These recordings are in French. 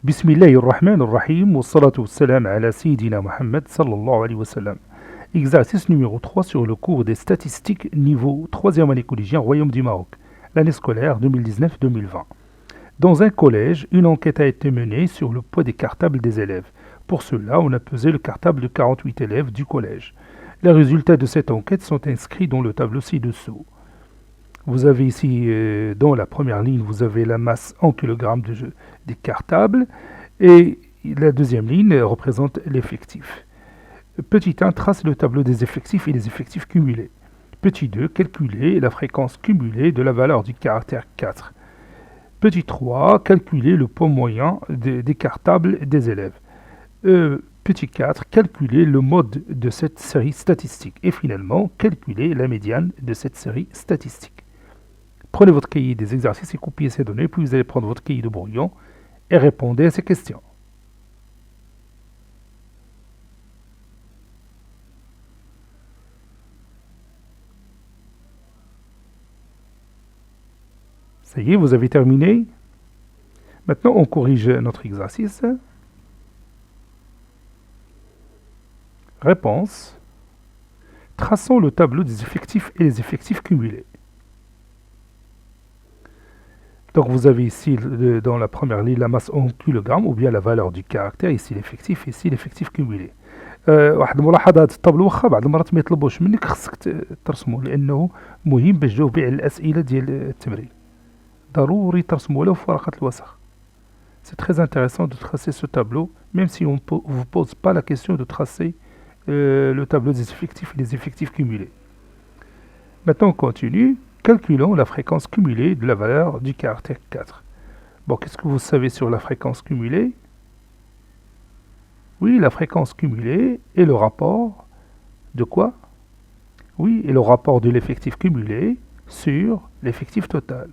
بسم الله الرحمن الرحيم والصلاة والسلام على سيدنا Mohammed sallallahu alayhi wa sallam. Exercice numéro 3 sur le cours des statistiques niveau 3e année collégien Royaume du Maroc, l'année scolaire 2019-2020. Dans un collège, une enquête a été menée sur le poids des cartables des élèves. Pour cela, on a pesé le cartable de 48 élèves du collège. Les résultats de cette enquête sont inscrits dans le tableau ci-dessous. Vous avez ici, dans la première ligne, vous avez la masse en kilogrammes des cartables et la deuxième ligne représente l'effectif. Petit 1, trace le tableau des effectifs et les effectifs cumulés. Petit 2, calculer la fréquence cumulée de la valeur du caractère 4. Petit 3, calculer le poids moyen des cartables des élèves. Petit 4, calculer le mode de cette série statistique. Et finalement, calculer la médiane de cette série statistique. Prenez votre cahier des exercices et copiez ces données, puis vous allez prendre votre cahier de brouillon et répondez à ces questions. Ça y est, vous avez terminé. Maintenant, on corrige notre exercice. Réponse. Traçons le tableau des effectifs et les effectifs cumulés. Donc vous avez ici dans la première ligne la masse en kilogrammes ou bien la valeur du caractère, ici l'effectif, ici l'effectif cumulé. واحد الملاحظه، هذا الطابلو واخا بعض المرات ما يطلبوش منك خصك ترسمه لانه مهم باش تجاوبي على الاسئله ديال التمرين. ضروري ترسموا له في ورقه الوسخ. C'est très intéressant de tracer ce tableau, même si on ne vous pose pas la question de tracer le tableau des effectifs et des effectifs cumulés. Maintenant on continue. Calculons la fréquence cumulée de la valeur du caractère 4. Bon, qu'est-ce que vous savez sur la fréquence cumulée? Oui, la fréquence cumulée est le rapport de quoi? Oui, est le rapport de l'effectif cumulé sur l'effectif total.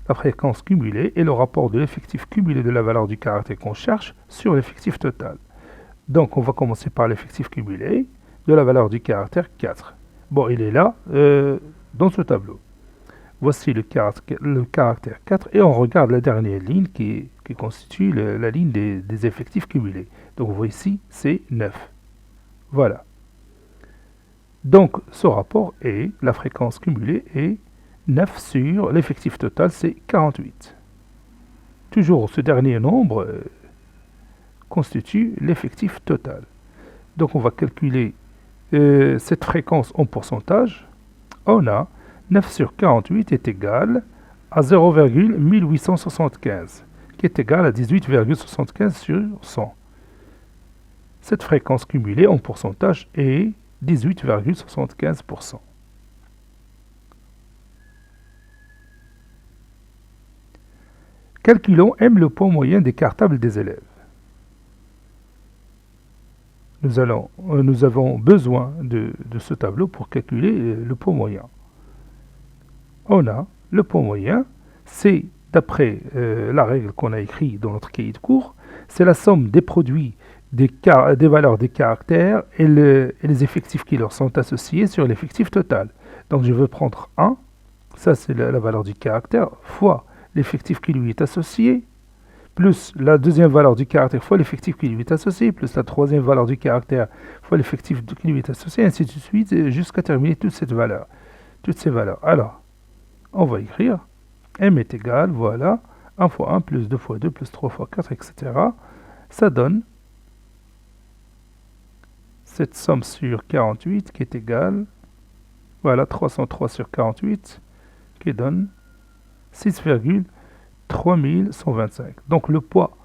La fréquence cumulée est le rapport de l'effectif cumulé de la valeur du caractère qu'on cherche sur l'effectif total. Donc, on va commencer par l'effectif cumulé de la valeur du caractère 4. Bon, il est là. Dans ce tableau. Voici le caractère 4 et on regarde la dernière ligne qui constitue la ligne des effectifs cumulés. Donc vous voyez ici, c'est 9. Voilà. Donc ce rapport est, la fréquence cumulée est 9 sur l'effectif total, c'est 48. Toujours ce dernier nombre constitue l'effectif total. Donc on va calculer cette fréquence en pourcentage. On a 9 sur 48 est égal à 0,1875, qui est égal à 18,75 sur 100. Cette fréquence cumulée en pourcentage est 18,75%. Calculons M le poids moyen des cartables des élèves. Nous avons besoin de ce tableau pour calculer le poids moyen. On a le poids moyen, c'est d'après la règle qu'on a écrite dans notre cahier de cours, c'est la somme des produits des valeurs des caractères et les effectifs qui leur sont associés sur l'effectif total. Donc je veux prendre 1, ça c'est la valeur du caractère, fois l'effectif qui lui est associé, plus la deuxième valeur du caractère fois l'effectif qui lui est associé, plus la troisième valeur du caractère fois l'effectif qui lui est associé, ainsi de suite, jusqu'à terminer toutes ces valeurs. Alors, on va écrire M est égal, voilà, 1 fois 1 plus 2 fois 2 plus 3 fois 4, etc. Ça donne cette somme sur 48 qui est égale, voilà, 303 sur 48, qui donne 6,3125. Donc le poids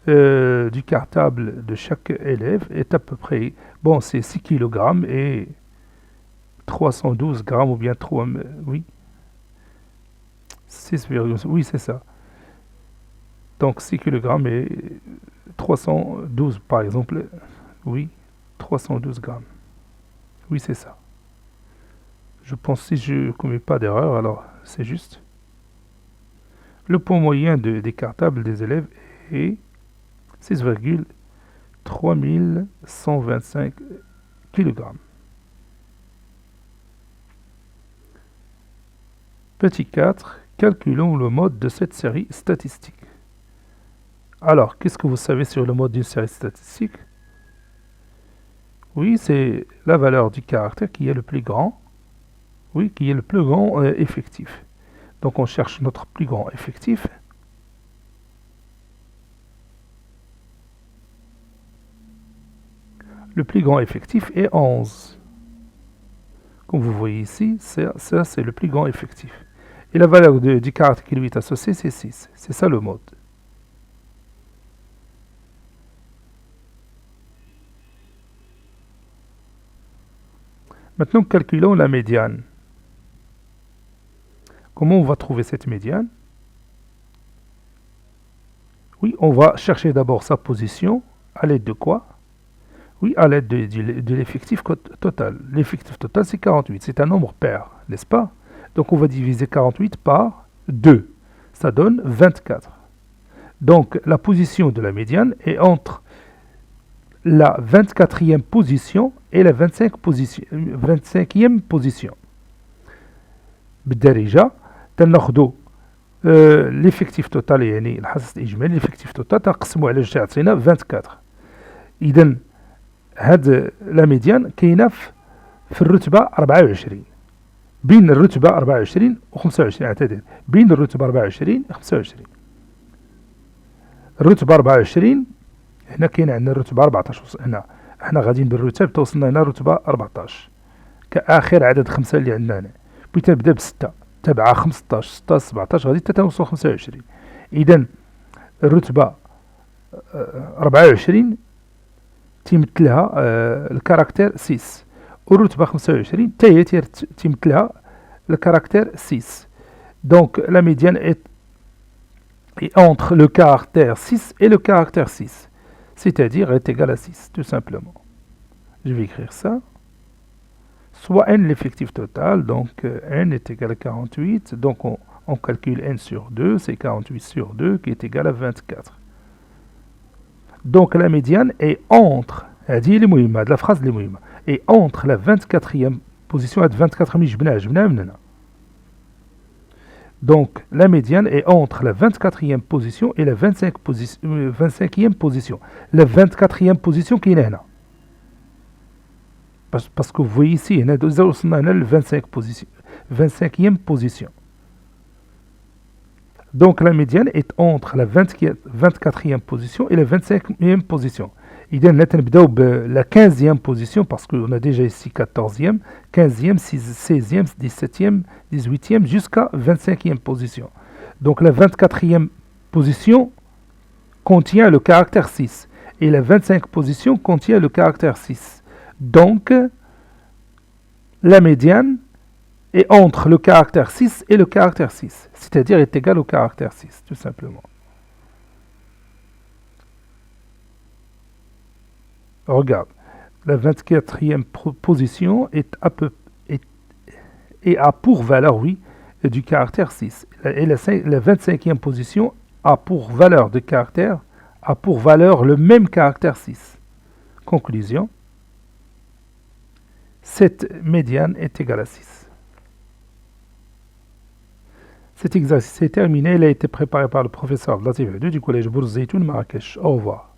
du cartable de chaque élève est à peu près, bon, c'est 6 kg et 312 grammes ou bien 3, oui. 6, oui, c'est ça. Donc 6 kg et 312 par exemple. Oui, 312 grammes. Oui, c'est ça. Je pense si je ne commets pas d'erreur, alors c'est juste. Le poids moyen des cartables des élèves est 6,3125 kg. Petit 4. Calculons le mode de cette série statistique. Alors, qu'est-ce que vous savez sur le mode d'une série statistique? Oui, c'est la valeur du caractère qui est le plus grand. Oui, qui est le plus grand effectif. Donc on cherche notre plus grand effectif. Le plus grand effectif est 11. Comme vous voyez ici, ça c'est le plus grand effectif. Et la valeur du caractère qui lui est associé, c'est 6. C'est ça le mode. Maintenant, calculons la médiane. Comment on va trouver cette médiane? Oui, on va chercher d'abord sa position. À l'aide de quoi? Oui, à l'aide de l'effectif total. L'effectif total, c'est 48. C'est un nombre pair, n'est-ce pas? Donc, on va diviser 48 par 2. Ça donne 24. Donc, la position de la médiane est entre la 24e position et la 25e position. بالدارجة تناخدو l'effectif total يعني الحصص الإجمالي l'effectif total تنقسمو على جوج تعطينا 24. إذا هاد لا ميديان كاينة في الرتبة 24 بين الرتبة 24 و 25 اعتذر بين الرتبة 24 و 25. الرتبة 24 هنا كاين عندنا الرتبة 14 هنا احنا غاديين بالرتب توصلنا هنا الرتبة 14 كآخر عدد 5 اللي عندنا هنا. بغيت نبدا بستة تبعها 15 16 17 غادي توصل 25. إذا الرتبة 24 تيمثلها الكاركتير 6 والرتبة 25 حتى هي تيمثلها الكاركتير 6. Donc la médiane est entre le caractère 6 et le caractère 6, c'est-à-dire est égal à 6, tout simplement. Je vais écrire ça. Soit n l'effectif total, donc n est égal à 48, donc on calcule n sur 2, c'est 48 sur 2 qui est égal à 24. Donc la médiane est entre, la phrase est entre la 24e position et la 24e. Donc la médiane est entre la 24e position et la 25e position. La 24e position qui est là. Parce que vous voyez ici, on a la 25e position. Donc la médiane est entre la 24e position et la 25e position. إذا نبداو بلا 15e position parce qu'on a déjà ici 14e, 15e, 16e, 17e, 18e jusqu'à 25e position. Donc la 24e position contient le caractère 6 et la 25e position contient le caractère 6. Donc la médiane est entre le caractère 6 et le caractère 6, c'est-à-dire est égal au caractère 6, tout simplement. Regarde, la 24e position est a pour valeur, oui, du caractère 6. Et la 25e position a pour valeur de caractère, a pour valeur le même caractère 6. Conclusion, cette médiane est égale à 6. Cet exercice est terminé, il a été préparé par le professeur Latif Hadou du collège Bourz Zeytoun Marrakech. Au revoir.